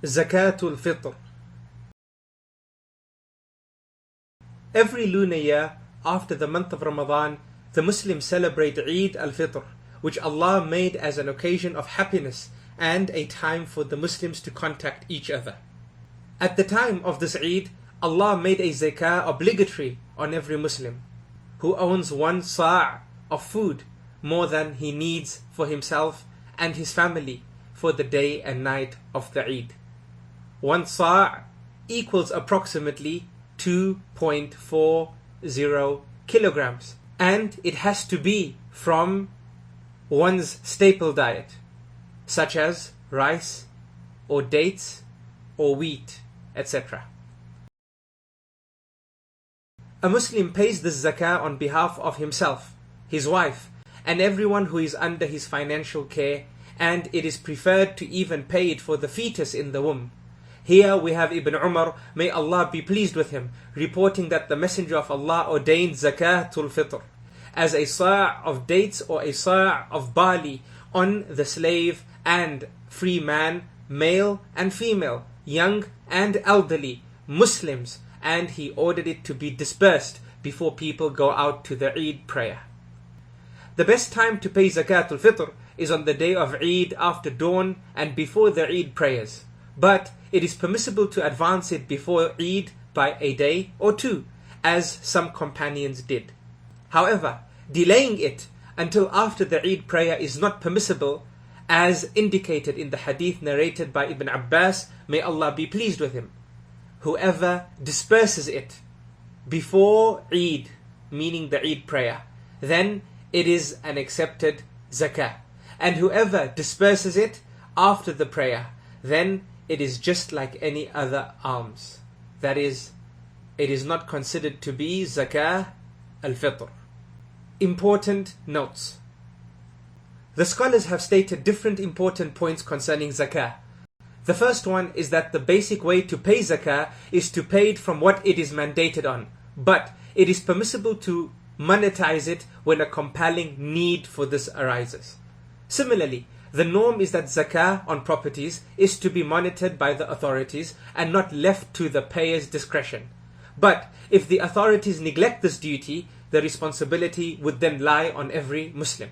Zakatul Fitr. Every lunar year, after the month of Ramadan, the Muslims celebrate Eid al-Fitr, which Allah made as an occasion of happiness and a time for the Muslims to contact each other. At the time of this Eid, Allah made a zakah obligatory on every Muslim who owns 1 sa' of food, more than he needs for himself and his family for the day and night of the Eid. 1 sa' equals approximately 2.40 kilograms, and it has to be from one's staple diet, such as rice or dates or wheat, etc. A Muslim pays this zakah on behalf of himself, his wife, and everyone who is under his financial care, and it is preferred to even pay it for the fetus in the womb. Here we have Ibn Umar, may Allah be pleased with him, reporting that the Messenger of Allah ordained Zakatul Fitr as a sa' of dates or a sa' of barley on the slave and free man, male and female, young and elderly, Muslims, and he ordered it to be disbursed before people go out to the Eid prayer. The best time to pay Zakatul Fitr is on the day of Eid after dawn and before the Eid prayers. But it is permissible to advance it before Eid by a day or two, as some companions did. However, delaying it until after the Eid prayer is not permissible, as indicated in the hadith narrated by Ibn Abbas, may Allah be pleased with him. Whoever disperses it before Eid, meaning the Eid prayer, then it is an accepted zakah. And whoever disperses it after the prayer, then it is just like any other alms. That is, it is not considered to be zakah al-fitr. Important notes. The scholars have stated different important points concerning zakah. The first one is that the basic way to pay zakah is to pay it from what it is mandated on, but it is permissible to monetize it when a compelling need for this arises. Similarly, the norm is that zakah on properties is to be monitored by the authorities and not left to the payer's discretion. But if the authorities neglect this duty, the responsibility would then lie on every Muslim.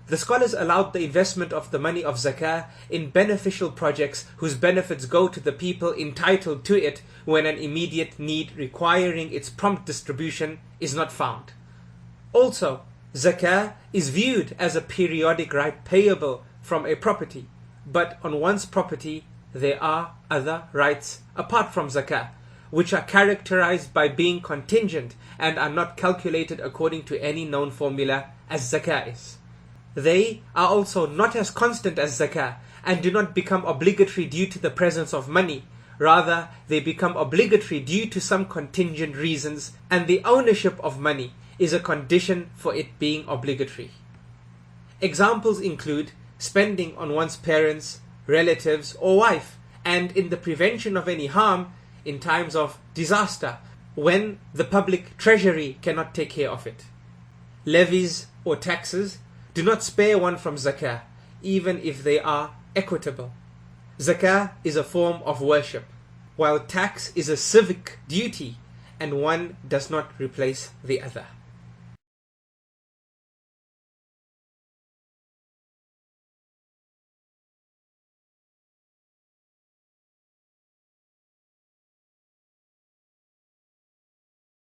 The scholars allowed the investment of the money of zakah in beneficial projects whose benefits go to the people entitled to it when an immediate need requiring its prompt distribution is not found. Also, zakah is viewed as a periodic right payable from a property, but on one's property there are other rights apart from zakah, which are characterized by being contingent and are not calculated according to any known formula as zakah is. They are also not as constant as zakah and do not become obligatory due to the presence of money. Rather, they become obligatory due to some contingent reasons, and the ownership of money is a condition for it being obligatory. Examples include spending on one's parents, relatives or wife, and in the prevention of any harm in times of disaster when the public treasury cannot take care of it. Levies or taxes do not spare one from zakah, even if they are equitable. Zakah is a form of worship, while tax is a civic duty, and one does not replace the other.